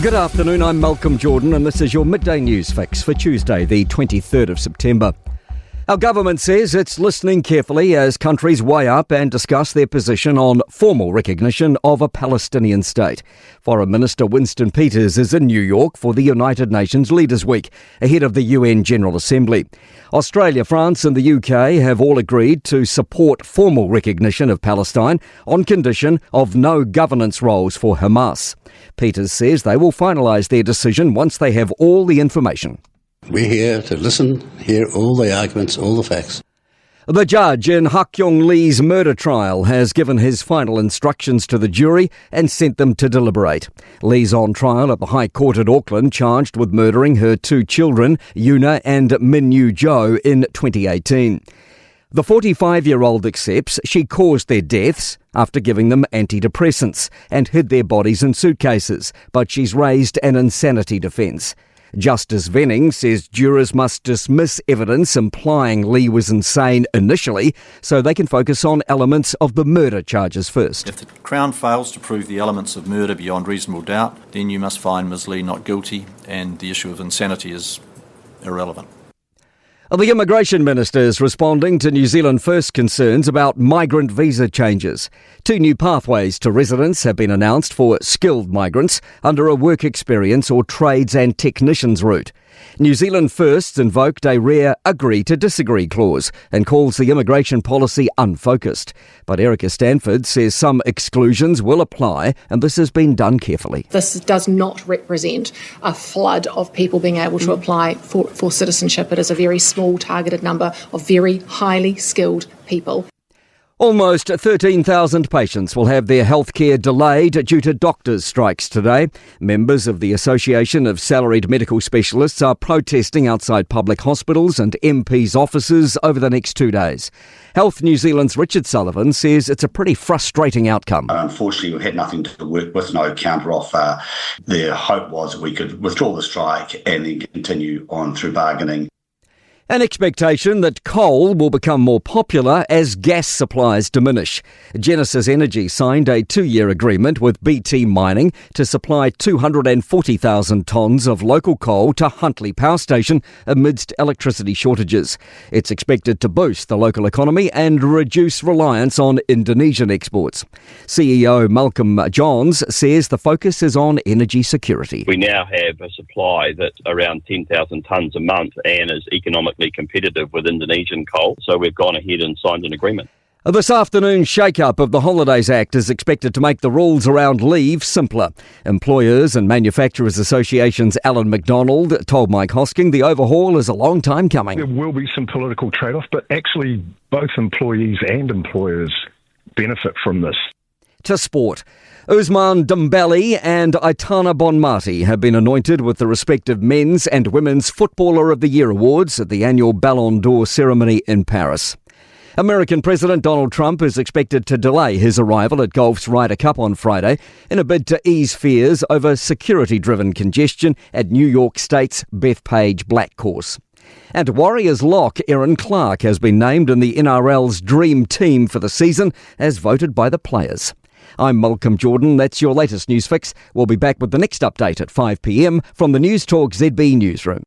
Good afternoon, I'm Malcolm Jordan and this is your Midday News Fix for Tuesday, the 23rd of September. Our government says it's listening carefully as countries weigh up and discuss their position on formal recognition of a Palestinian state. Foreign Minister Winston Peters is in New York for the United Nations Leaders' Week, ahead of the UN General Assembly. Australia, France and the UK have all agreed to support formal recognition of Palestine on condition of no governance roles for Hamas. Peters says they will finalise their decision once they have all the information. We're here to listen, hear all the arguments, all the facts. The judge in Hak Yong Lee's murder trial has given his final instructions to the jury and sent them to deliberate. Lee's on trial at the High Court at Auckland, charged with murdering her two children, Yuna and Min Yu Jo, in 2018. The 45-year-old accepts she caused their deaths after giving them antidepressants and hid their bodies in suitcases, but she's raised an insanity defence. Justice Venning says jurors must dismiss evidence implying Lee was insane initially so they can focus on elements of the murder charges first. If the Crown fails to prove the elements of murder beyond reasonable doubt, then you must find Ms Lee not guilty and the issue of insanity is irrelevant. The Immigration Minister is responding to New Zealand First concerns about migrant visa changes. 2 new pathways to residence have been announced for skilled migrants under a work experience or trades and technicians route. New Zealand First invoked a rare agree to disagree clause and calls the immigration policy unfocused. But Erica Stanford says some exclusions will apply and this has been done carefully. This does not represent a flood of people being able to apply for citizenship. It is a very small targeted number of very highly skilled people. Almost 13,000 patients will have their healthcare delayed due to doctors' strikes today. Members of the Association of Salaried Medical Specialists are protesting outside public hospitals and MPs' offices over the next 2 days. Health New Zealand's Richard Sullivan says it's a pretty frustrating outcome. Unfortunately, we had nothing to work with, no counter-offer. Their hope was we could withdraw the strike and then continue on through bargaining. An expectation that coal will become more popular as gas supplies diminish. Genesis Energy signed a 2-year agreement with BT Mining to supply 240,000 tonnes of local coal to Huntly Power Station amidst electricity shortages. It's expected to boost the local economy and reduce reliance on Indonesian exports. CEO Malcolm Johns says the focus is on energy security. We now have a supply that's around 10,000 tonnes a month and is economically competitive with Indonesian coal, so we've gone ahead and signed an agreement. This afternoon's shake-up of the Holidays Act is expected to make the rules around leave simpler. Employers and Manufacturers Association's Alan McDonald told Mike Hosking the overhaul is a long time coming. There will be some political trade-off, but actually both employees and employers benefit from this. To sport. Ousmane Dembele and Aitana Bonmati have been anointed with the respective Men's and Women's Footballer of the Year awards at the annual Ballon d'Or ceremony in Paris. American President Donald Trump is expected to delay his arrival at golf's Ryder Cup on Friday in a bid to ease fears over security-driven congestion at New York State's Bethpage Black Course. And Warriors lock Aaron Clark has been named in the NRL's Dream Team for the season as voted by the players. I'm Malcolm Jordan. That's your latest news fix. We'll be back with the next update at 5 p.m. from the Newstalk ZB newsroom.